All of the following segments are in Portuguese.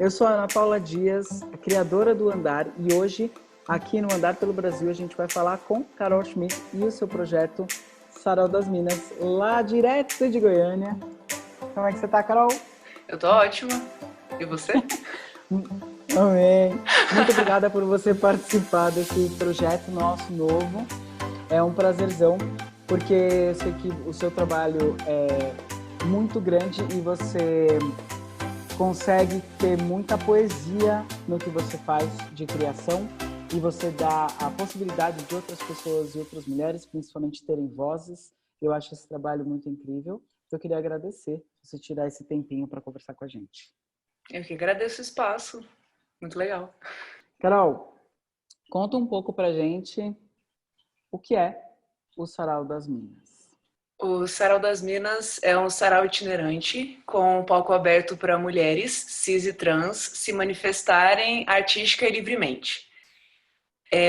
Eu sou a Ana Paula Dias, a criadora do Andar, e hoje, aqui no Andar pelo Brasil, a gente vai falar com Carol Schmidt e o seu projeto Sarau das Minas, lá direto de Goiânia. Como é que você tá, Carol? Eu tô ótima. E você? Amém. Muito obrigada por você participar desse projeto nosso novo. É um prazerzão, porque eu sei que o seu trabalho é muito grande e você consegue ter muita poesia no que você faz de criação e você dá a possibilidade de outras pessoas e outras mulheres, principalmente, terem vozes. Eu acho esse trabalho muito incrível. Eu queria agradecer você tirar esse tempinho para conversar com a gente. Eu que agradeço o espaço. Muito legal. Carol, conta um pouco pra gente o que é o Sarau das Minas. O Sarau das Minas é um sarau itinerante com um palco aberto para mulheres cis e trans se manifestarem artística e livremente.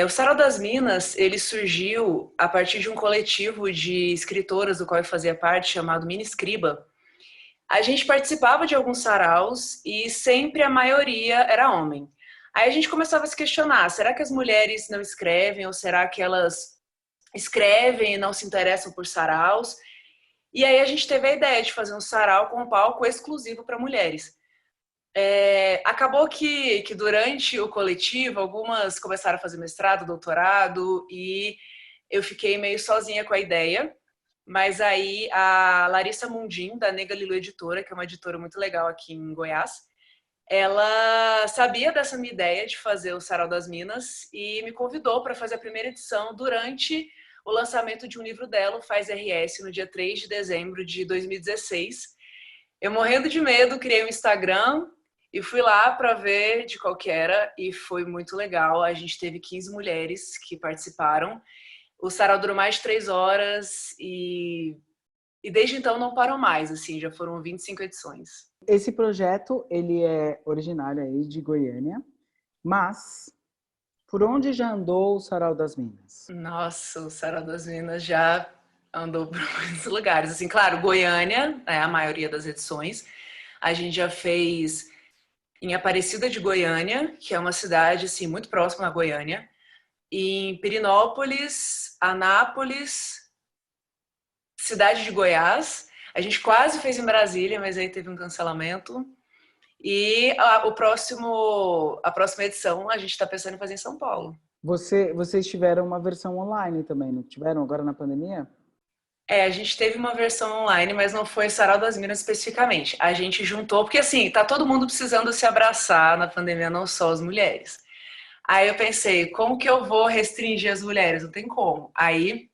O Sarau das Minas, ele surgiu a partir de um coletivo de escritoras do qual eu fazia parte, chamado Mini Escriba. A gente participava de alguns saraus e sempre a maioria era homem. Aí a gente começava a se questionar, será que as mulheres não escrevem ou será que elas escrevem e não se interessam por saraus? E aí a gente teve a ideia de fazer um sarau com um palco exclusivo para mulheres. Acabou que durante o coletivo, algumas começaram a fazer mestrado, doutorado, e eu fiquei meio sozinha com a ideia. Mas aí a Larissa Mundim, da Nega Lilu Editora, que é uma editora muito legal aqui em Goiás, ela sabia dessa minha ideia de fazer o Sarau das Minas e me convidou para fazer a primeira edição durante o lançamento de um livro dela, o Faz RS, no dia 3 de dezembro de 2016. Eu, morrendo de medo, criei um Instagram e fui lá para ver de qual que era, e foi muito legal. A gente teve 15 mulheres que participaram. O sarau durou mais de 3 horas e desde então não parou mais, assim, já foram 25 edições. Esse projeto, ele é originário aí de Goiânia, mas por onde já andou o Sarau das Minas? Nossa, o Sarau das Minas já andou por muitos lugares. Assim, claro, Goiânia é a maioria das edições. A gente já fez em Aparecida de Goiânia, que é uma cidade assim muito próxima a Goiânia, em Pirinópolis, Anápolis, cidade de Goiás. A gente quase fez em Brasília, mas aí teve um cancelamento. E a próxima edição a gente está pensando em fazer em São Paulo. Vocês tiveram uma versão online também, não tiveram agora na pandemia? A gente teve uma versão online, mas não foi Sarau das Minas especificamente. A gente juntou, porque assim, tá todo mundo precisando se abraçar na pandemia, não só as mulheres. Aí eu pensei, como que eu vou restringir as mulheres? Não tem como. Aí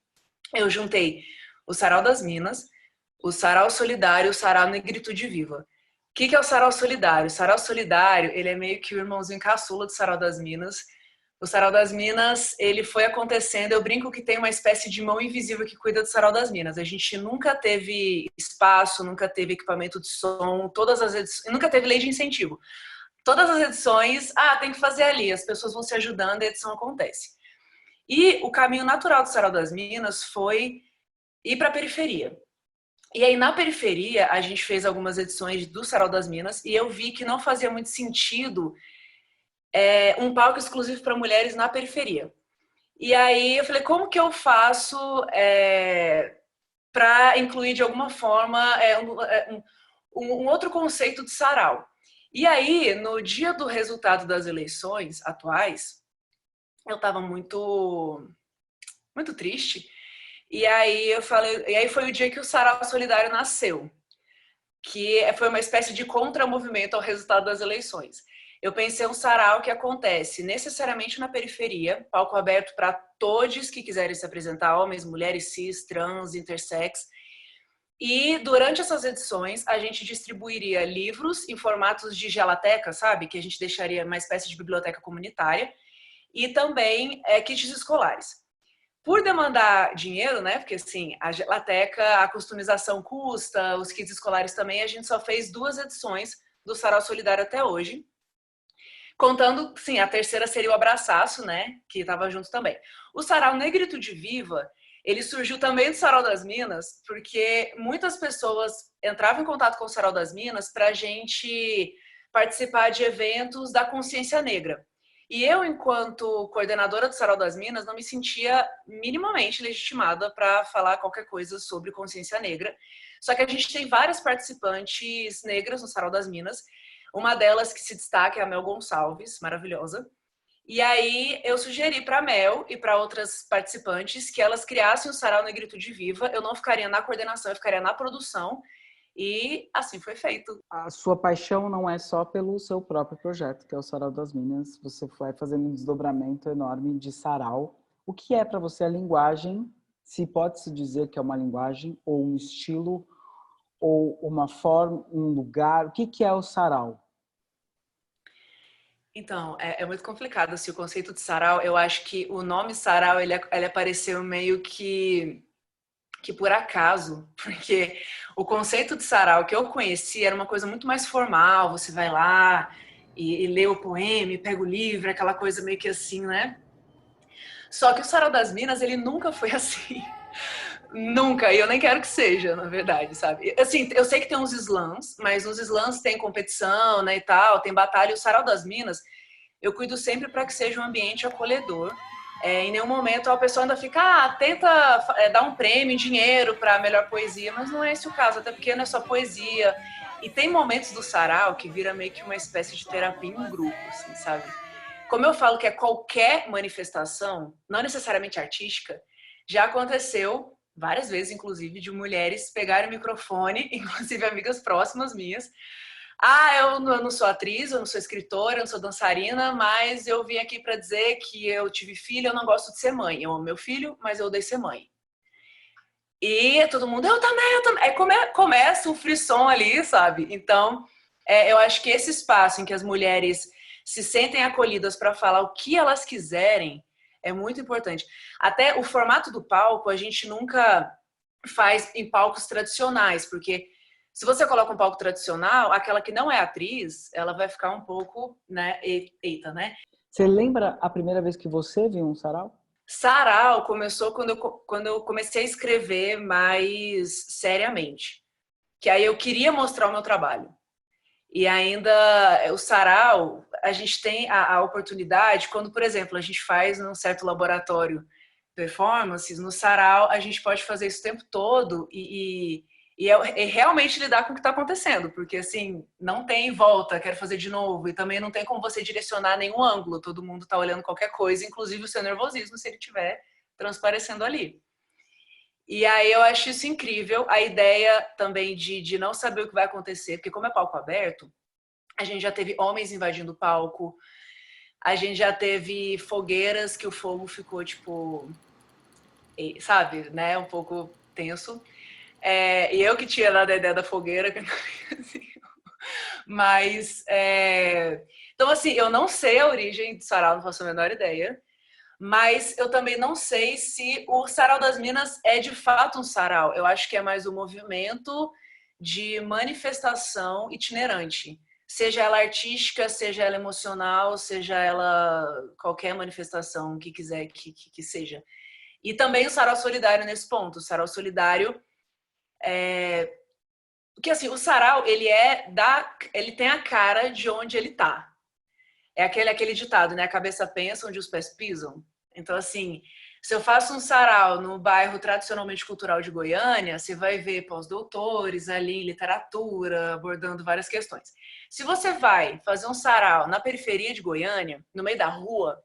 eu juntei o Sarau das Minas, o Sarau Solidário e o Sarau Negritude Viva. O que é o Sarau Solidário? O Sarau Solidário, ele é meio que o irmãozinho caçula do Sarau das Minas. O Sarau das Minas, ele foi acontecendo, eu brinco que tem uma espécie de mão invisível que cuida do Sarau das Minas. A gente nunca teve espaço, nunca teve equipamento de som, todas as edições, nunca teve lei de incentivo. Todas as edições, tem que fazer ali, as pessoas vão se ajudando e a edição acontece. E o caminho natural do Sarau das Minas foi ir para a periferia. E aí, na periferia, a gente fez algumas edições do Sarau das Minas e eu vi que não fazia muito sentido um palco exclusivo para mulheres na periferia. E aí eu falei, como que eu faço para incluir de alguma forma um outro conceito de sarau? E aí, no dia do resultado das eleições atuais, eu estava muito, muito triste. E aí eu falei, e aí foi o dia que o Sarau Solidário nasceu, que foi uma espécie de contramovimento ao resultado das eleições. Eu pensei um sarau que acontece necessariamente na periferia, palco aberto para todos que quiserem se apresentar, homens, mulheres, cis, trans, intersex. E durante essas edições, a gente distribuiria livros em formatos de gelateca, sabe? Que a gente deixaria uma espécie de biblioteca comunitária. E também kits escolares. Por demandar dinheiro, né? Porque assim, a gelateca, a customização custa, os kits escolares também, a gente só fez 2 edições do Sarau Solidário até hoje. Contando, sim, a terceira seria o Abraçaço, né? Que estava junto também. O Sarau Negritude Viva, ele surgiu também do Sarau das Minas, porque muitas pessoas entravam em contato com o Sarau das Minas para a gente participar de eventos da consciência negra. E eu, enquanto coordenadora do Sarau das Minas, não me sentia minimamente legitimada para falar qualquer coisa sobre consciência negra. Só que a gente tem várias participantes negras no Sarau das Minas. Uma delas que se destaca é a Mel Gonçalves, maravilhosa. E aí eu sugeri para a Mel e para outras participantes que elas criassem o Sarau Negritude Viva. Eu não ficaria na coordenação, eu ficaria na produção. E assim foi feito. A sua paixão não é só pelo seu próprio projeto, que é o Sarau das Minas. Você vai fazendo um desdobramento enorme de sarau. O que é para você a linguagem? Se pode-se dizer que é uma linguagem, ou um estilo, ou uma forma, um lugar. O que é o sarau? Então, é muito complicado assim, o conceito de sarau. Eu acho que o nome sarau ele apareceu meio que por acaso, porque o conceito de sarau que eu conheci era uma coisa muito mais formal, você vai lá e lê o poema, e pega o livro, aquela coisa meio que assim, né? Só que o Sarau das Minas, ele nunca foi assim. Nunca, e eu nem quero que seja, na verdade, sabe? Assim, eu sei que tem uns slams, mas nos slams tem competição, né, e tal, tem batalha, e o Sarau das Minas, eu cuido sempre para que seja um ambiente acolhedor. Em nenhum momento a pessoa ainda fica, tenta dar um prêmio, dinheiro para melhor poesia, mas não é esse o caso, até porque não é só poesia. E tem momentos do sarau que vira meio que uma espécie de terapia em grupo, assim, sabe? Como eu falo que é qualquer manifestação, não necessariamente artística, já aconteceu várias vezes, inclusive, de mulheres pegarem o microfone, inclusive amigas próximas minhas, eu não sou atriz, eu não sou escritora, eu não sou dançarina, mas eu vim aqui para dizer que eu tive filho, eu não gosto de ser mãe. Eu amo meu filho, mas eu odeio ser mãe. E todo mundo, eu também, eu também. Aí começa um frisson ali, sabe? Então, eu acho que esse espaço em que as mulheres se sentem acolhidas para falar o que elas quiserem é muito importante. Até o formato do palco, a gente nunca faz em palcos tradicionais, porque se você coloca um palco tradicional, aquela que não é atriz, ela vai ficar um pouco, né, eita, né? Você lembra a primeira vez que você viu um sarau? Sarau começou quando eu comecei a escrever mais seriamente. Que aí eu queria mostrar o meu trabalho. E ainda o sarau, a gente tem a oportunidade, quando, por exemplo, a gente faz num certo laboratório performances, no sarau a gente pode fazer isso o tempo todo e realmente lidar com o que está acontecendo, porque assim, não tem volta, quero fazer de novo, e também não tem como você direcionar nenhum ângulo, todo mundo está olhando qualquer coisa, inclusive o seu nervosismo, se ele estiver transparecendo ali. E aí eu acho isso incrível, a ideia também de não saber o que vai acontecer, porque como é palco aberto, a gente já teve homens invadindo o palco, a gente já teve fogueiras que o fogo ficou, tipo, sabe, né, um pouco tenso. E eu que tinha dado a ideia da fogueira, mas... Então, assim, eu não sei a origem do sarau, não faço a menor ideia, mas eu também não sei se o Sarau das Minas é de fato um sarau. Eu acho que é mais um movimento de manifestação itinerante. Seja ela artística, seja ela emocional, seja ela qualquer manifestação que quiser que seja. E também o sarau solidário nesse ponto. O sarau solidário porque assim, o sarau, ele tem a cara de onde ele tá. É aquele ditado, né? A cabeça pensa onde os pés pisam. Então, assim, se eu faço um sarau no bairro tradicionalmente cultural de Goiânia, você vai ver pós-doutores ali em literatura, abordando várias questões. Se você vai fazer um sarau na periferia de Goiânia, no meio da rua,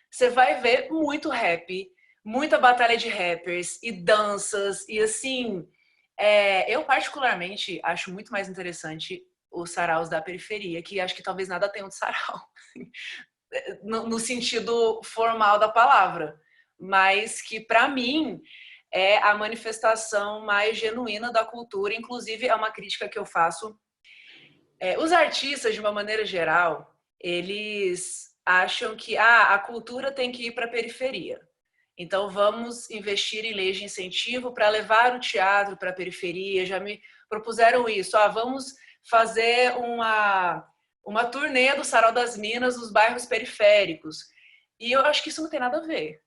você vai ver muito rap, muita batalha de rappers e danças, e assim, eu particularmente acho muito mais interessante os saraus da periferia, que acho que talvez nada tenham de sarau, no sentido formal da palavra, mas que para mim é a manifestação mais genuína da cultura, inclusive é uma crítica que eu faço. Os artistas, de uma maneira geral, eles acham que a cultura tem que ir para a periferia. Então, vamos investir em leis de incentivo para levar o teatro para a periferia. Já me propuseram isso. Vamos fazer uma turnê do Sarau das Minas nos bairros periféricos. E eu acho que isso não tem nada a ver.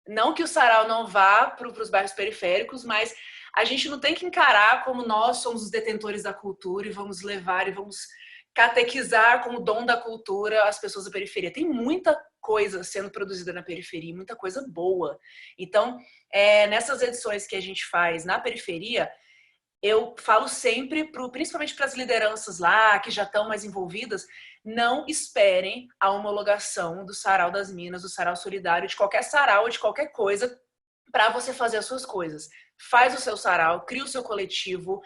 Não que o sarau não vá para os bairros periféricos, mas a gente não tem que encarar como nós somos os detentores da cultura e vamos levar e vamos catequizar como dom da cultura as pessoas da periferia. Tem muita coisa sendo produzida na periferia, muita coisa boa. Então, nessas edições que a gente faz na periferia, eu falo sempre, principalmente para as lideranças lá, que já estão mais envolvidas, não esperem a homologação do Sarau das Minas, do Sarau Solidário, de qualquer sarau, de qualquer coisa, para você fazer as suas coisas. Faz o seu sarau, cria o seu coletivo,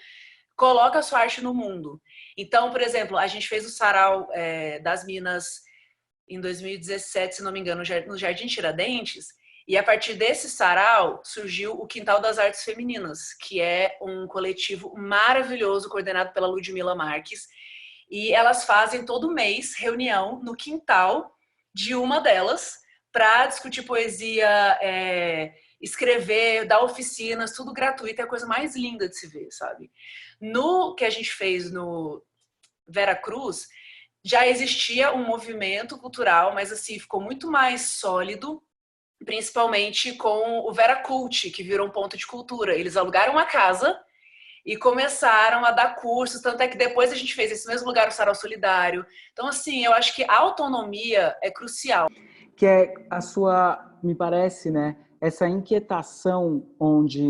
coloca a sua arte no mundo. Então, por exemplo, a gente fez o Sarau das Minas em 2017, se não me engano, no Jardim Tiradentes, e a partir desse sarau surgiu o Quintal das Artes Femininas, que é um coletivo maravilhoso coordenado pela Ludmila Marques, e elas fazem todo mês reunião no quintal de uma delas para discutir poesia, escrever, dar oficinas, tudo gratuito, é a coisa mais linda de se ver, sabe? No que a gente fez no Vera Cruz, já existia um movimento cultural, mas assim, ficou muito mais sólido, principalmente com o Vera Cult, que virou um ponto de cultura. Eles alugaram uma casa e começaram a dar cursos, tanto é que depois a gente fez esse mesmo lugar o Sarau Solidário. Então, assim, eu acho que a autonomia é crucial. Que é a sua, me parece, né, essa inquietação onde,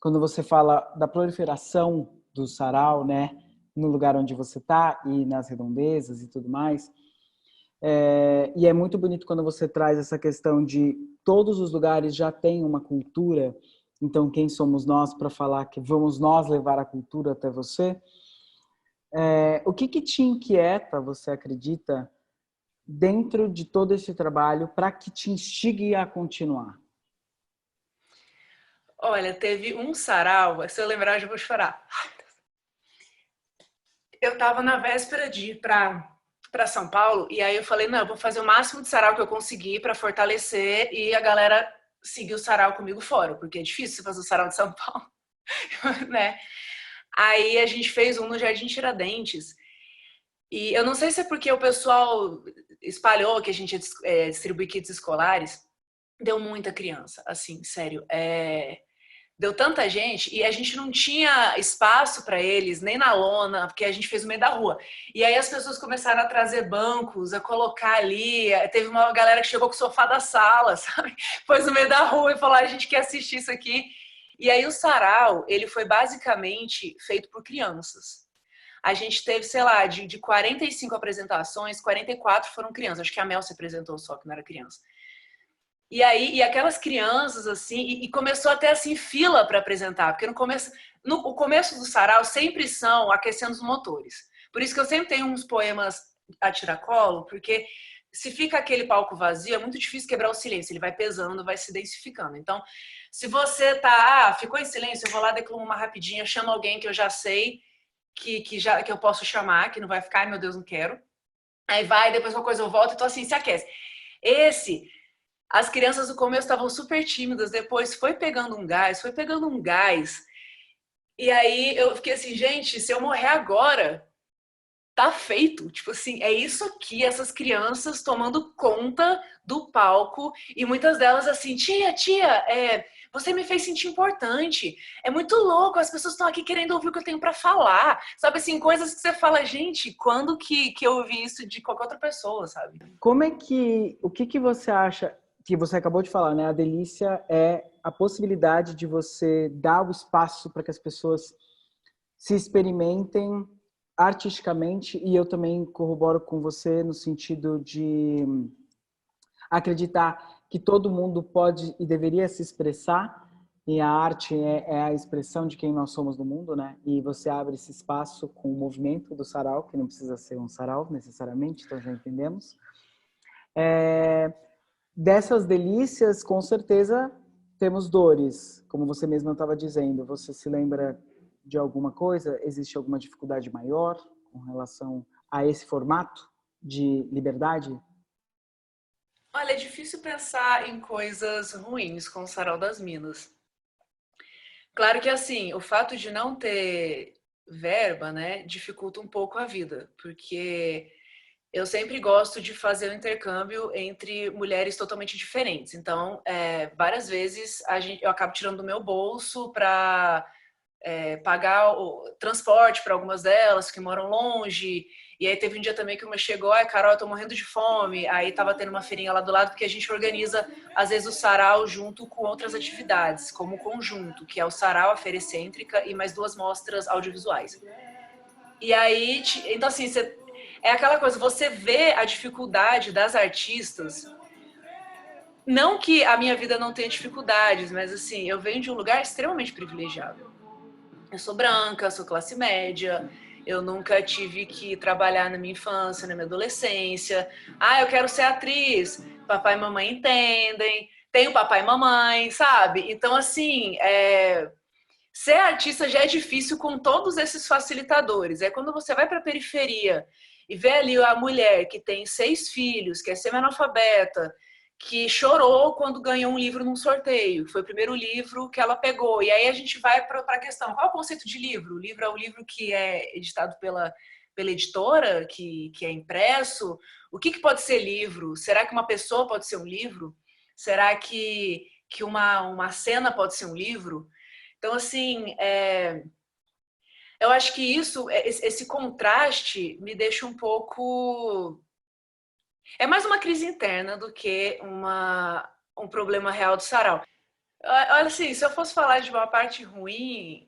quando você fala da proliferação do sarau, né, no lugar onde você está e nas redondezas e tudo mais, e é muito bonito quando você traz essa questão de todos os lugares já têm uma cultura, então quem somos nós para falar que vamos nós levar a cultura até você? O que te inquieta, você acredita, dentro de todo esse trabalho para que te instigue a continuar? Olha, teve um sarau, se eu lembrar eu já vou chorar. Eu estava na véspera de ir para São Paulo e aí eu falei, não, eu vou fazer o máximo de sarau que eu conseguir para fortalecer e a galera seguir o sarau comigo fora, porque é difícil fazer o sarau de São Paulo, né? Aí a gente fez um no Jardim Tiradentes e eu não sei se é porque o pessoal espalhou que a gente ia distribuir kits escolares, deu muita criança, assim, sério, deu tanta gente e a gente não tinha espaço para eles, nem na lona, porque a gente fez no meio da rua. E aí as pessoas começaram a trazer bancos, a colocar ali. Teve uma galera que chegou com o sofá da sala, sabe? Pôs no meio da rua e falou, a gente quer assistir isso aqui. E aí o sarau, ele foi basicamente feito por crianças. A gente teve, sei lá, de 45 apresentações, 44 foram crianças. Acho que a Mel se apresentou só, que não era criança. E aí, e aquelas crianças, assim, e começou até assim, fila para apresentar, porque o começo do sarau sempre são aquecendo os motores. Por isso que eu sempre tenho uns poemas a tiracolo, porque se fica aquele palco vazio, é muito difícil quebrar o silêncio, ele vai pesando, vai se densificando. Então, se você ficou em silêncio, eu vou lá, declamo uma rapidinha, chamo alguém que eu já sei que eu posso chamar, que não vai ficar, ai meu Deus, não quero. Aí vai, depois uma coisa eu volto, então assim, se aquece. As crianças no começo estavam super tímidas, depois foi pegando um gás. E aí eu fiquei assim, gente, se eu morrer agora, tá feito. Tipo assim, é isso aqui, essas crianças tomando conta do palco e muitas delas assim, tia, você me fez sentir importante. É muito louco, as pessoas estão aqui querendo ouvir o que eu tenho para falar. Sabe assim, coisas que você fala, gente, quando que eu ouvi isso de qualquer outra pessoa, sabe? O que você acha, que você acabou de falar, né? A delícia é a possibilidade de você dar o espaço para que as pessoas se experimentem artisticamente, e eu também corroboro com você no sentido de acreditar que todo mundo pode e deveria se expressar, e a arte é a expressão de quem nós somos no mundo, né? E você abre esse espaço com o movimento do sarau, que não precisa ser um sarau necessariamente, então já entendemos. Dessas delícias, com certeza, temos dores, como você mesma estava dizendo. Você se lembra de alguma coisa? Existe alguma dificuldade maior com relação a esse formato de liberdade? Olha, é difícil pensar em coisas ruins com o Sarau das Minas. Claro que, assim, o fato de não ter verba, né, dificulta um pouco a vida, porque eu sempre gosto de fazer um intercâmbio entre mulheres totalmente diferentes. Então, várias vezes eu acabo tirando do meu bolso para pagar o transporte para algumas delas que moram longe. E aí teve um dia também que uma chegou, ai, Carol, eu tô morrendo de fome. Aí tava tendo uma feirinha lá do lado, porque a gente organiza, às vezes, o sarau junto com outras atividades, como o conjunto, que é o sarau, a feira excêntrica e mais 2 mostras audiovisuais. E aí, então assim, é aquela coisa, você vê a dificuldade das artistas. Não que a minha vida não tenha dificuldades, mas assim, eu venho de um lugar extremamente privilegiado. Eu sou branca, sou classe média, eu nunca tive que trabalhar na minha infância, na minha adolescência. Ah, eu quero ser atriz. Papai e mamãe entendem. Tenho papai e mamãe, sabe? Então, assim, ser artista já é difícil com todos esses facilitadores. É quando você vai para a periferia e vê ali a mulher que tem 6 filhos, que é semi-analfabeta, que chorou quando ganhou um livro num sorteio, que foi o primeiro livro que ela pegou. E aí a gente vai para a questão, qual é o conceito de livro? O livro é o livro que é editado pela editora, que é impresso? O que pode ser livro? Será que uma pessoa pode ser um livro? Será que uma cena pode ser um livro? Então, assim, eu acho que esse contraste me deixa um pouco... É mais uma crise interna do que um problema real do sarau. Olha, assim, se eu fosse falar de uma parte ruim...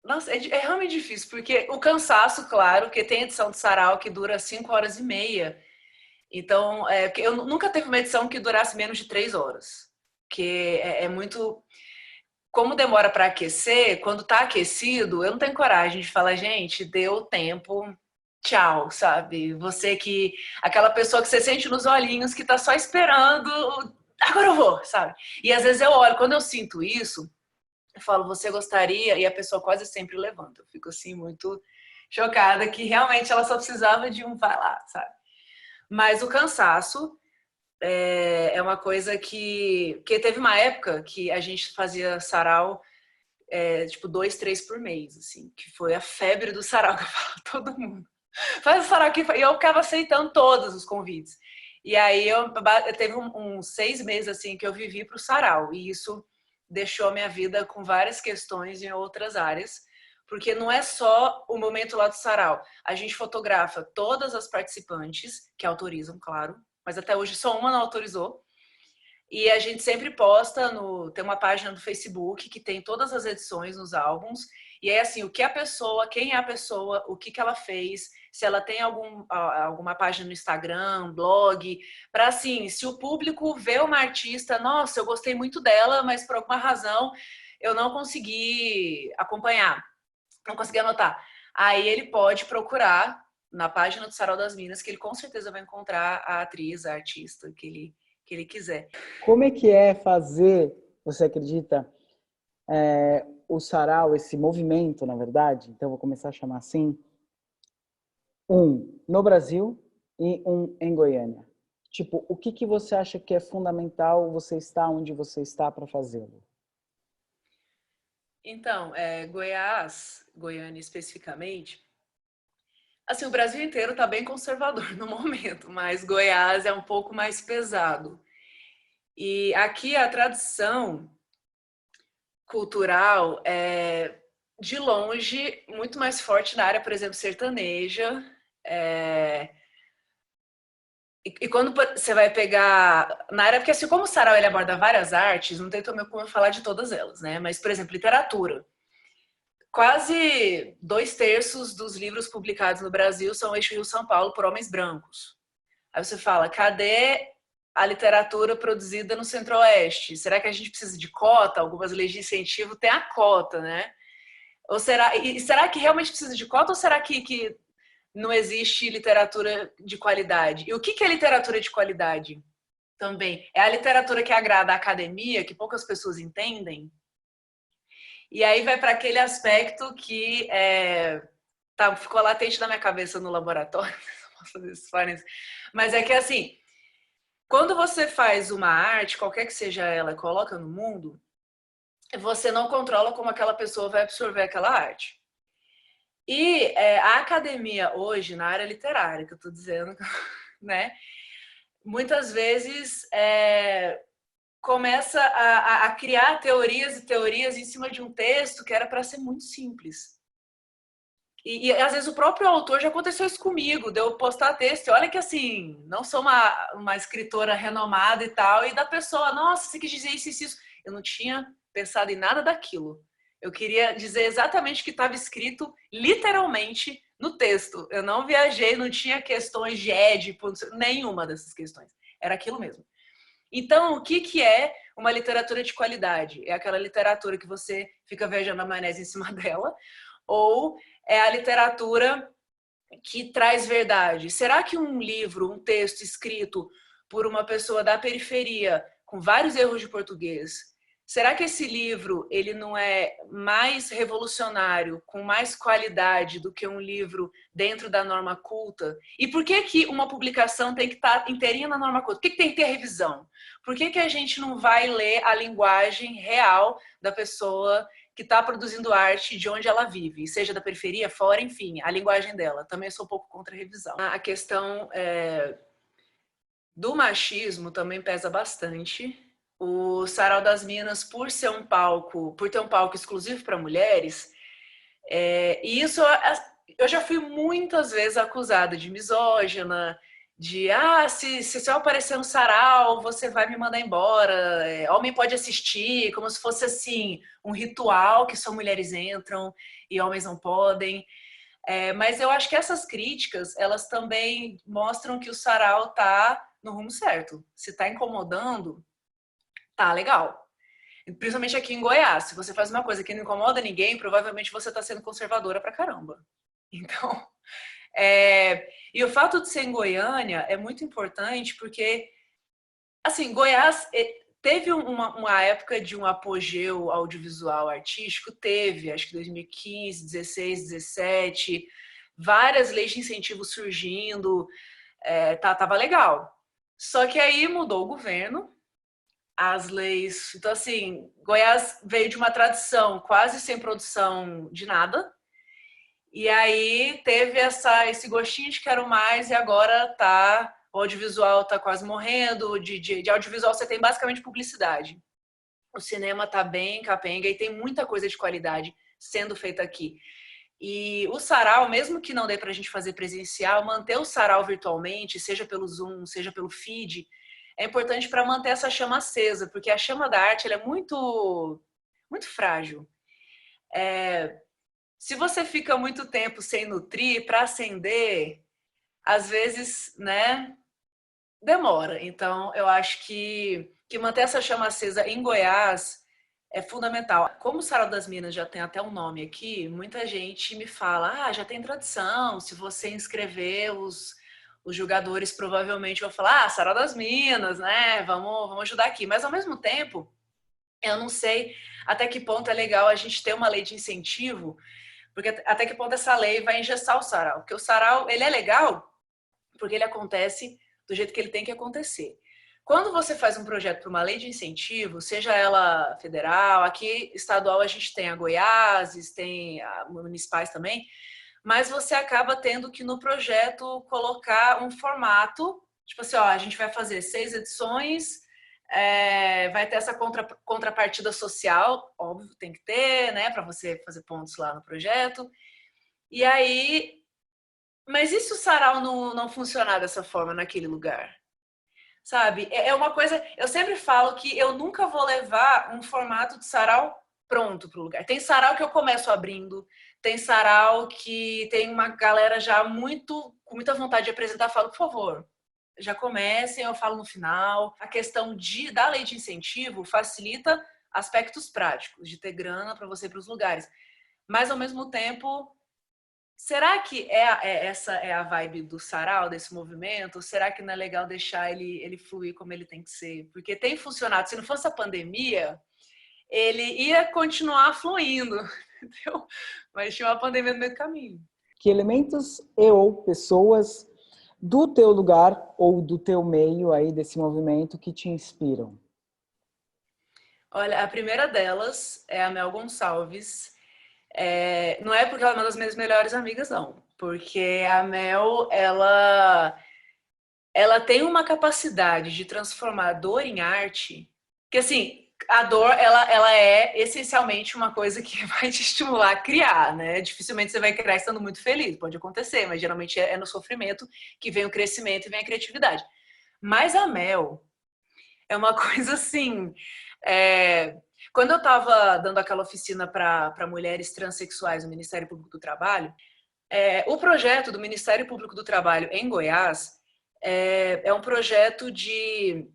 Nossa, é realmente difícil, porque o cansaço, claro, que tem edição de sarau que dura 5 horas e meia. Então, eu nunca teve uma edição que durasse menos de 3 horas. Que é muito... Como demora para aquecer, quando tá aquecido, eu não tenho coragem de falar, gente, deu tempo, tchau, sabe? Você que... Aquela pessoa que você sente nos olhinhos que tá só esperando, agora eu vou, sabe? E às vezes eu olho, quando eu sinto isso, eu falo, você gostaria? E a pessoa quase sempre levanta. Eu fico assim, muito chocada, que realmente ela só precisava de um vai lá, sabe? Mas o cansaço é uma coisa que teve uma época que a gente fazia sarau tipo 2, 3 por mês, assim, que foi a febre do sarau, que eu falo todo mundo. Faz o sarau aqui, e eu ficava aceitando todos os convites. E aí eu teve uns 6 meses assim que eu vivi pro sarau, e isso deixou a minha vida com várias questões em outras áreas, porque não é só o momento lá do sarau. A gente fotografa todas as participantes, que autorizam, claro, mas até hoje só uma não autorizou. E a gente sempre posta tem uma página do Facebook que tem todas as edições nos álbuns. E é assim, o que a pessoa, quem é a pessoa, o que ela fez, se ela tem alguma página no Instagram, blog, para assim, se o público vê uma artista, nossa, eu gostei muito dela, mas por alguma razão eu não consegui acompanhar, não consegui anotar. Aí ele pode procurar na página do Sarau das Minas, que ele com certeza vai encontrar a atriz, a artista que ele quiser. Como é que é fazer, você acredita, o sarau, esse movimento, na verdade, então vou começar a chamar assim, um no Brasil e um em Goiânia? Tipo, o que você acha que é fundamental você estar onde você está para fazê-lo? Então, Goiânia especificamente, assim, o Brasil inteiro está bem conservador no momento, mas Goiás é um pouco mais pesado. E aqui a tradição cultural é, de longe, muito mais forte na área, por exemplo, sertaneja. E quando você vai pegar na área, porque assim, como o sarau ele aborda várias artes, não tem como eu falar de todas elas, né? Mas, por exemplo, literatura. Quase 2/3 dos livros publicados no Brasil são Eixo Rio-São Paulo por homens brancos. Aí você fala, cadê a literatura produzida no Centro-Oeste? Será que a gente precisa de cota? Algumas leis de incentivo têm a cota, né? Ou será que realmente precisa de cota ou será que não existe literatura de qualidade? E o que é literatura de qualidade também? É a literatura que agrada a academia, que poucas pessoas entendem? E aí vai para aquele aspecto que ficou latente na minha cabeça no laboratório. Mas é que assim, quando você faz uma arte, qualquer que seja ela, coloca no mundo, você não controla como aquela pessoa vai absorver aquela arte. E a academia hoje, na área literária, que eu estou dizendo, né, muitas vezes começa a criar teorias e teorias em cima de um texto que era para ser muito simples. E às vezes o próprio autor, já aconteceu isso comigo, de eu postar texto, e olha que assim, não sou uma escritora renomada e tal, e da pessoa, nossa, você quis dizer isso, isso, isso. Eu não tinha pensado em nada daquilo. Eu queria dizer exatamente o que estava escrito, literalmente, no texto. Eu não viajei, não tinha questões de Édipo, nenhuma dessas questões. Era aquilo mesmo. Então, o que, que é uma literatura de qualidade? É aquela literatura que você fica viajando a maionese em cima dela, ou é a literatura que traz verdade? Será que um livro, um texto escrito por uma pessoa da periferia, com vários erros de português, será que esse livro ele não é mais revolucionário, com mais qualidade do que um livro dentro da norma culta? E por que que uma publicação tem que estar inteirinha na norma culta? Por que que tem que ter revisão? Por que que a gente não vai ler a linguagem real da pessoa que está produzindo arte de onde ela vive, seja da periferia, fora, enfim, a linguagem dela? Também sou um pouco contra a revisão. A questão do machismo também pesa bastante. O Sarau das Minas, por ser um palco, por ter um palco exclusivo para mulheres, e isso eu já fui muitas vezes acusada de misógina, de se eu aparecer no sarau, você vai me mandar embora, homem pode assistir, como se fosse assim, um ritual que só mulheres entram e homens não podem. Mas eu acho que essas críticas, elas também mostram que o sarau tá no rumo certo. Se tá incomodando, tá legal. Principalmente aqui em Goiás, se você faz uma coisa que não incomoda ninguém, provavelmente você tá sendo conservadora pra caramba. Então, e o fato de ser em Goiânia é muito importante porque, assim, Goiás teve uma época de um apogeu audiovisual artístico, teve, acho que 2015, 16, 17, várias leis de incentivo surgindo, tava legal. Só que aí mudou o governo, as leis... Então, assim, Goiás veio de uma tradição quase sem produção de nada, e aí teve esse gostinho de quero mais e agora o audiovisual tá quase morrendo. De audiovisual você tem basicamente publicidade. O cinema tá bem capenga e tem muita coisa de qualidade sendo feita aqui. E o sarau, mesmo que não dê pra gente fazer presencial, manter o sarau virtualmente, seja pelo Zoom, seja pelo feed, é importante para manter essa chama acesa, porque a chama da arte ela é muito, muito frágil. Se você fica muito tempo sem nutrir, para acender, às vezes, né, demora. Então, eu acho que manter essa chama acesa em Goiás é fundamental. Como o Sarau das Minas já tem até um nome aqui, muita gente me fala, já tem tradição, se você inscrever os jogadores provavelmente vão falar, Sarau das Minas, né, vamos ajudar aqui. Mas, ao mesmo tempo, eu não sei até que ponto é legal a gente ter uma lei de incentivo, porque até que ponto essa lei vai engessar o sarau. Porque o sarau, ele é legal porque ele acontece do jeito que ele tem que acontecer. Quando você faz um projeto para uma lei de incentivo, seja ela federal, aqui estadual a gente tem a Goiás, tem a municipais também, mas você acaba tendo que no projeto colocar um formato, tipo assim, a gente vai fazer 6 edições, vai ter essa contrapartida social, óbvio, tem que ter, né, para você fazer pontos lá no projeto. E aí, mas e se o sarau não funcionar dessa forma naquele lugar? Sabe? É uma coisa, eu sempre falo que eu nunca vou levar um formato de sarau pronto para o lugar. Tem sarau que eu começo abrindo, tem sarau que tem uma galera já com muita vontade de apresentar, falo, por favor, já comecem, eu falo no final. A questão da lei de incentivo facilita aspectos práticos, de ter grana para você ir para os lugares. Mas, ao mesmo tempo, será que essa é a vibe do sarau, desse movimento? Ou será que não é legal deixar ele fluir como ele tem que ser? Porque tem funcionado. Se não fosse a pandemia, ele ia continuar fluindo, entendeu? Mas tinha uma pandemia no meio do caminho. Que elementos ou pessoas do teu lugar ou do teu meio aí desse movimento que te inspiram? Olha, a primeira delas é a Mel Gonçalves. Não é porque ela é uma das minhas melhores amigas, não. Porque a Mel, ela tem uma capacidade de transformar dor em arte que, assim, a dor, ela é essencialmente uma coisa que vai te estimular a criar, né? Dificilmente você vai criar estando muito feliz, pode acontecer, mas geralmente é no sofrimento que vem o crescimento e vem a criatividade. Mas a Mel é uma coisa assim... Quando eu estava dando aquela oficina para mulheres transexuais no Ministério Público do Trabalho, o projeto do Ministério Público do Trabalho em Goiás é um projeto de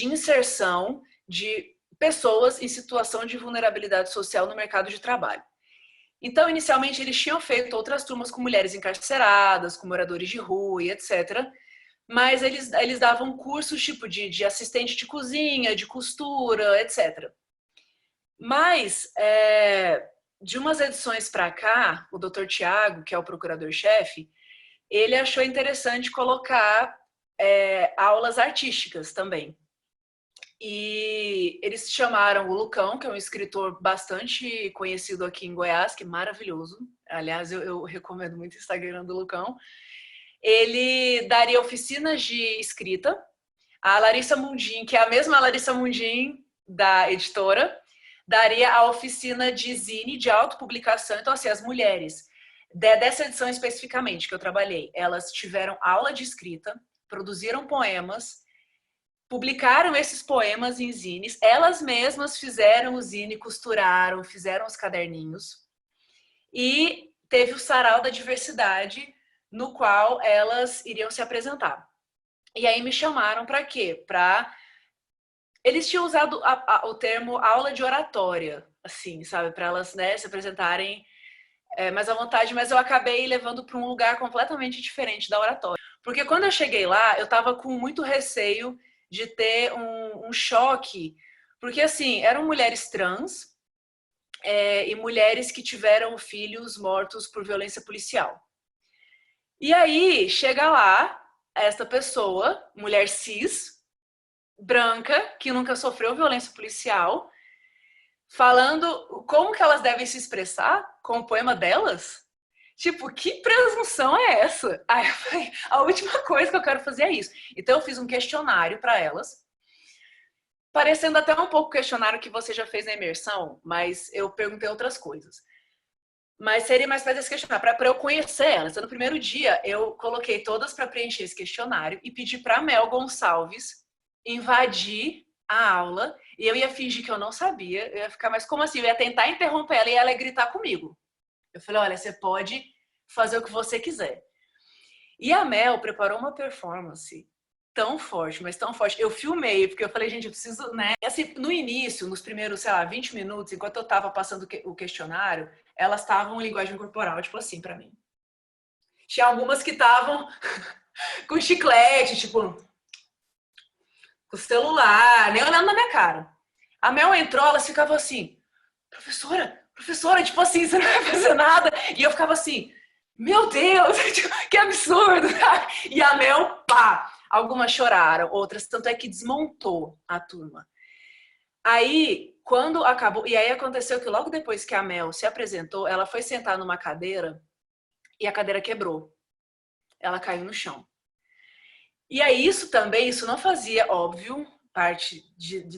inserção de pessoas em situação de vulnerabilidade social no mercado de trabalho. Então, inicialmente, eles tinham feito outras turmas com mulheres encarceradas, com moradores de rua e etc., mas eles davam cursos tipo de assistente de cozinha, de costura, etc. Mas, de umas edições para cá, o Dr. Tiago, que é o procurador-chefe, ele achou interessante colocar aulas artísticas também. E eles chamaram o Lucão, que é um escritor bastante conhecido aqui em Goiás, que é maravilhoso. Aliás, eu recomendo muito o Instagram do Lucão. Ele daria oficinas de escrita. A Larissa Mundim, que é a mesma Larissa Mundim da editora, daria a oficina de zine, de autopublicação. Então, assim, as mulheres dessa edição especificamente que eu trabalhei, elas tiveram aula de escrita, produziram poemas, publicaram esses poemas em zines, elas mesmas fizeram o zine, costuraram, fizeram os caderninhos, e teve o Sarau da Diversidade, no qual elas iriam se apresentar. E aí me chamaram para quê? Eles tinham usado o termo aula de oratória, assim, sabe? Para elas, né, se apresentarem mais à vontade, mas eu acabei levando para um lugar completamente diferente da oratória. Porque quando eu cheguei lá, eu estava com muito receio de ter um choque, porque assim, eram mulheres trans e mulheres que tiveram filhos mortos por violência policial. E aí, chega lá, esta pessoa, mulher cis, branca, que nunca sofreu violência policial, falando como que elas devem se expressar com o poema delas. Tipo, que presunção é essa? Aí eu falei, a última coisa que eu quero fazer é isso. Então eu fiz um questionário para elas, parecendo até um pouco o questionário que você já fez na imersão, mas eu perguntei outras coisas. Mas seria mais fazer esse questionário, para eu conhecer elas. Então, no primeiro dia, eu coloquei todas para preencher esse questionário e pedi para a Mel Gonçalves invadir a aula, e eu ia fingir que eu não sabia, eu ia ficar, mas como assim? Eu ia tentar interromper ela e ela ia gritar comigo. Eu falei, olha, você pode fazer o que você quiser. E a Mel preparou uma performance tão forte, mas tão forte. Eu filmei, porque eu falei, gente, eu preciso, né? E assim, no início, nos primeiros, sei lá, 20 minutos, enquanto eu tava passando o questionário, elas estavam em linguagem corporal, tipo assim, pra mim. Tinha algumas que estavam com chiclete, tipo, com o celular, nem olhando na minha cara. A Mel entrou, elas ficavam assim, professora, tipo assim, você não vai fazer nada. E eu ficava assim, meu Deus, que absurdo. E a Mel, pá, algumas choraram, outras, tanto é que desmontou a turma. Aí, quando acabou, e aí aconteceu que logo depois que a Mel se apresentou, ela foi sentar numa cadeira e a cadeira quebrou. Ela caiu no chão. E aí isso não fazia, óbvio, parte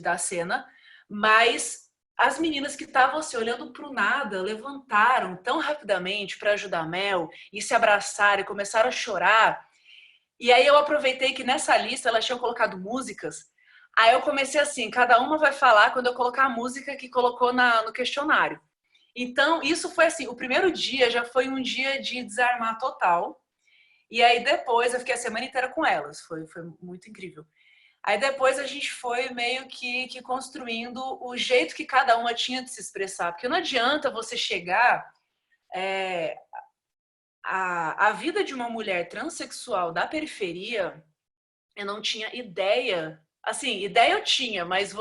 da cena, mas as meninas que estavam assim, olhando para o nada, levantaram tão rapidamente para ajudar a Mel e se abraçaram e começaram a chorar. E aí eu aproveitei que nessa lista elas tinham colocado músicas. Aí eu comecei assim, cada uma vai falar quando eu colocar a música que colocou no questionário. Então, isso foi assim, o primeiro dia já foi um dia de desarmar total. E aí depois eu fiquei a semana inteira com elas, foi muito incrível. Aí depois a gente foi meio que construindo o jeito que cada uma tinha de se expressar. Porque não adianta você chegar... A vida de uma mulher transexual da periferia, eu não tinha ideia. Assim, ideia eu tinha, mas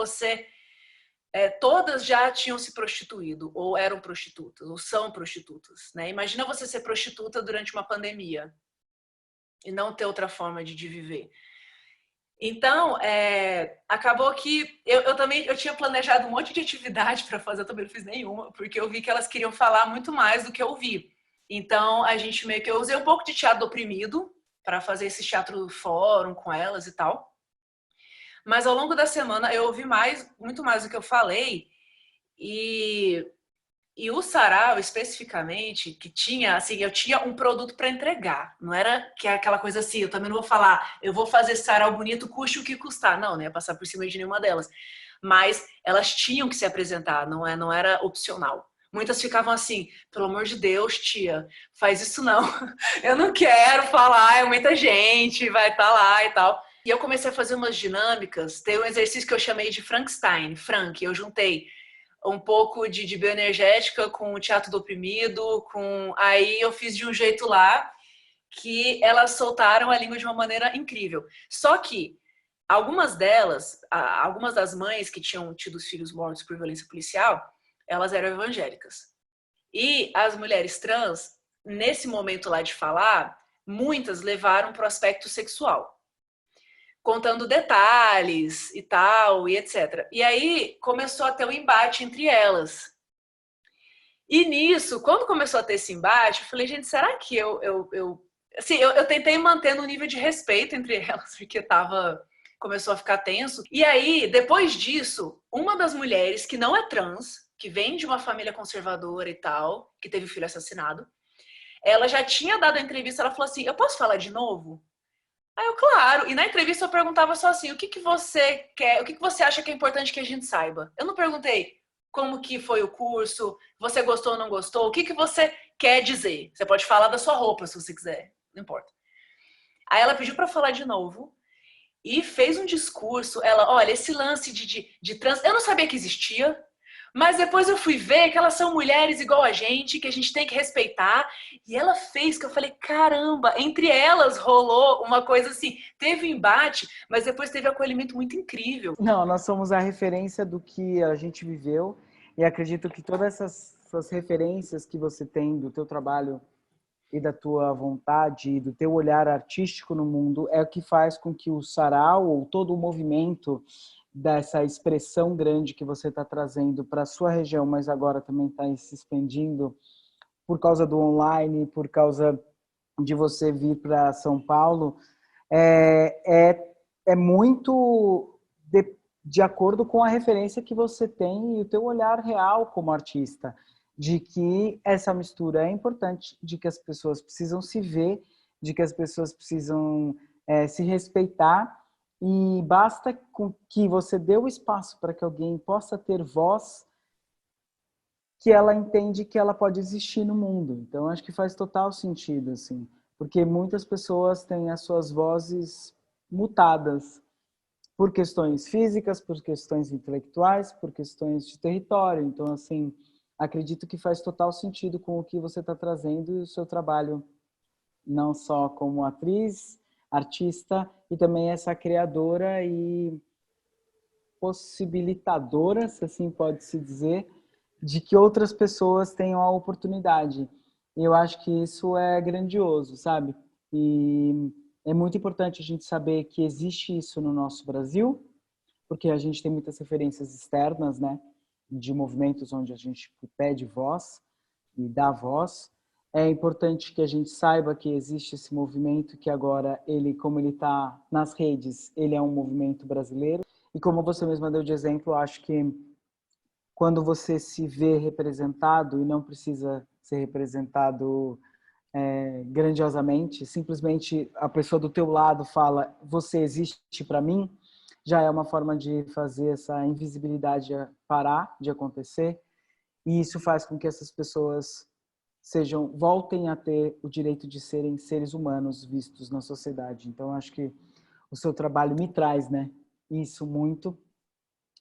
todas já tinham se prostituído, ou eram prostitutas, ou são prostitutas, né? Imagina você ser prostituta durante uma pandemia e não ter outra forma de viver. Então, acabou que eu tinha planejado um monte de atividade para fazer, eu também não fiz nenhuma, porque eu vi que elas queriam falar muito mais do que eu vi. Então, a gente meio que eu usei um pouco de teatro oprimido para fazer esse teatro fórum com elas e tal. Mas ao longo da semana eu ouvi muito mais do que eu falei. E o sarau, especificamente, que tinha, assim, eu tinha um produto para entregar. Não era que é aquela coisa assim, eu também não vou falar, eu vou fazer sarau bonito, custe o que custar. Não ia passar por cima de nenhuma delas. Mas elas tinham que se apresentar, não era opcional. Muitas ficavam assim, pelo amor de Deus, tia, faz isso não. Eu não quero falar, é muita gente, vai estar lá e tal. E eu comecei a fazer umas dinâmicas. Tem um exercício que eu chamei de Frankenstein, Frank. Eu juntei um pouco de bioenergética com o teatro do oprimido, aí eu fiz de um jeito lá que elas soltaram a língua de uma maneira incrível. Só que algumas delas, algumas das mães que tinham tido os filhos mortos por violência policial, elas eram evangélicas. E as mulheres trans, nesse momento lá de falar, muitas levaram para o aspecto sexual, contando detalhes e tal, e etc. E aí começou a ter um embate entre elas. E nisso, quando começou a ter esse embate, eu falei, gente, será que assim, eu tentei manter um nível de respeito entre elas, porque começou a ficar tenso. E aí, depois disso, uma das mulheres, que não é trans, que vem de uma família conservadora e tal, que teve o filho assassinado, ela já tinha dado a entrevista, ela falou assim, eu posso falar de novo? Aí eu, claro. E na entrevista eu perguntava só assim, o que você quer, o que você acha que é importante que a gente saiba? Eu não perguntei como que foi o curso, você gostou ou não gostou, o que você quer dizer? Você pode falar da sua roupa se você quiser, não importa. Aí ela pediu para falar de novo e fez um discurso. Ela, olha, esse lance de trans, eu não sabia que existia, mas depois eu fui ver que elas são mulheres igual a gente que tem que respeitar. E ela fez que eu falei, caramba, entre elas rolou uma coisa assim, teve um embate, mas depois teve um acolhimento muito incrível. Não, nós somos a referência do que a gente viveu e acredito que todas essas referências que você tem do teu trabalho e da tua vontade e do teu olhar artístico no mundo é o que faz com que o sarau ou todo o movimento dessa expressão grande que você está trazendo para a sua região, mas agora também está se expandindo por causa do online, por causa de você vir para São Paulo, é muito de acordo com a referência que você tem e o teu olhar real como artista, de que essa mistura é importante, de que as pessoas precisam se ver, de que as pessoas precisam se respeitar, e basta com que você dê o espaço para que alguém possa ter voz, que ela entende que ela pode existir no mundo. Então, acho que faz total sentido, assim, porque muitas pessoas têm as suas vozes mutadas por questões físicas, por questões intelectuais, por questões de território. Então, assim, acredito que faz total sentido com o que você está trazendo e o seu trabalho, não só como atriz, artista, e também essa criadora e possibilitadora, se assim pode se dizer, de que outras pessoas tenham a oportunidade. E eu acho que isso é grandioso, sabe? E é muito importante a gente saber que existe isso no nosso Brasil, porque a gente tem muitas referências externas, né, de movimentos onde a gente pede voz e dá voz. É importante que a gente saiba que existe esse movimento, que agora ele, como ele está nas redes, ele é um movimento brasileiro. E como você mesma deu de exemplo, acho que quando você se vê representado, e não precisa ser representado grandiosamente, simplesmente a pessoa do teu lado fala, você existe para mim, já é uma forma de fazer essa invisibilidade parar de acontecer, e isso faz com que essas pessoas voltem a ter o direito de serem seres humanos vistos na sociedade. Então, acho que o seu trabalho me traz, né, isso muito,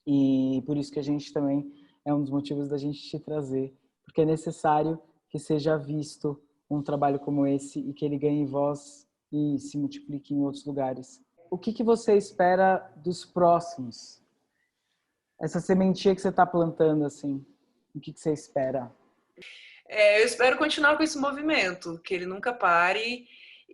e por isso que a gente também é um dos motivos da gente te trazer, porque é necessário que seja visto um trabalho como esse e que ele ganhe voz e se multiplique em outros lugares. O que você espera dos próximos? Essa sementinha que você está plantando, assim, o que você espera? Eu espero continuar com esse movimento, que ele nunca pare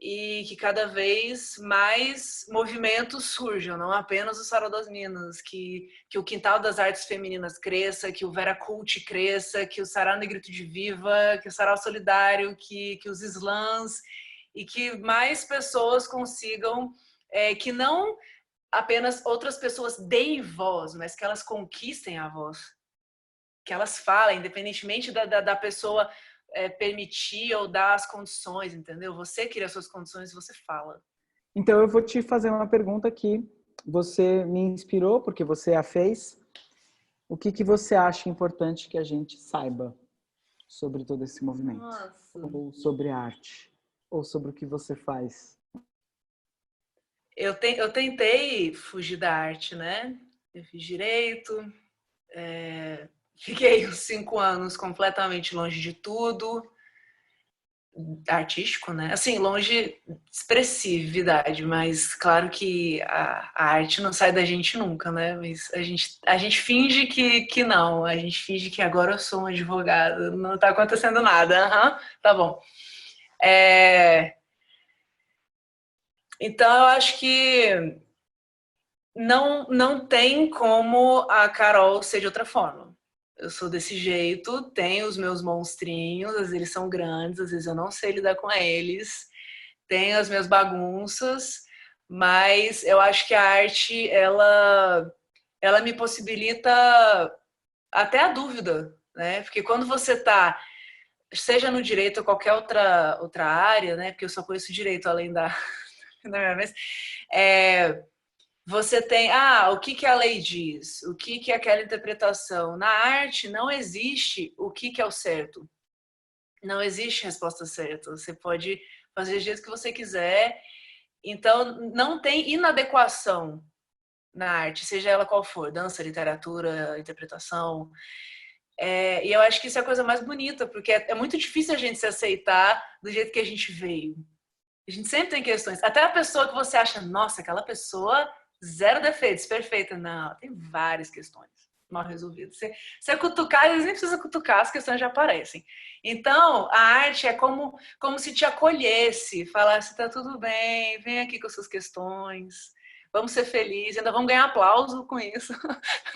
e que cada vez mais movimentos surjam, não apenas o Sarau das Minas, que o Quintal das Artes Femininas cresça, que o Vera Cult cresça, que o Sarau Negrito de Viva, que o Sarau Solidário, que os slams, e que mais pessoas consigam, que não apenas outras pessoas deem voz, mas que elas conquistem a voz. Que elas falem, independentemente da pessoa permitir ou dar as condições, entendeu? Você cria as suas condições e você fala. Então eu vou te fazer uma pergunta que você me inspirou, porque você a fez. O que você acha importante que a gente saiba sobre todo esse movimento? Nossa. Ou sobre a arte? Ou sobre o que você faz? Eu tentei fugir da arte, né? Eu fiz direito, fiquei uns 5 anos completamente longe de tudo, artístico, né? Assim, longe de expressividade, mas claro que a arte não sai da gente nunca, né? Mas a gente finge que não, a gente finge que agora eu sou um advogado, não tá acontecendo nada, tá bom. Então, eu acho que não tem como a Carol ser de outra forma. Eu sou desse jeito, tenho os meus monstrinhos, às vezes eles são grandes, às vezes eu não sei lidar com eles, tenho as minhas bagunças, mas eu acho que a arte, ela me possibilita até a dúvida, né? Porque quando você tá, seja no direito ou qualquer outra área, né? Porque eu só conheço direito além da minha vez, você tem, o que a lei diz? O que é aquela interpretação? Na arte não existe o que é o certo. Não existe resposta certa. Você pode fazer do jeito que você quiser. Então, não tem inadequação na arte, seja ela qual for, dança, literatura, interpretação. E eu acho que isso é a coisa mais bonita, porque é muito difícil a gente se aceitar do jeito que a gente veio. A gente sempre tem questões. Até a pessoa que você acha, nossa, aquela pessoa, zero defeitos, perfeita. Não, tem várias questões mal resolvidas. Você cutucar, eles nem precisam cutucar, as questões já aparecem. Então, a arte é como se te acolhesse, falasse, tá tudo bem, vem aqui com suas questões, vamos ser felizes, ainda vamos ganhar aplauso com isso.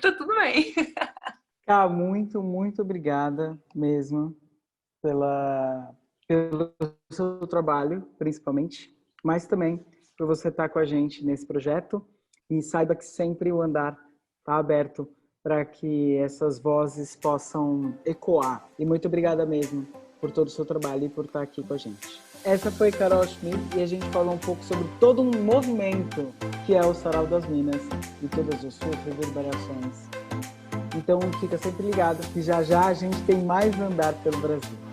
Tá tudo bem. Cá, muito, muito obrigada mesmo pelo seu trabalho, principalmente, mas também por você estar com a gente nesse projeto. E saiba que sempre o andar está aberto para que essas vozes possam ecoar. E muito obrigada mesmo por todo o seu trabalho e por estar aqui com a gente. Essa foi Carol Schmidt e a gente falou um pouco sobre todo um movimento que é o Sarau das Minas e todas as suas reverberações. Então fica sempre ligado que já já a gente tem mais andar pelo Brasil.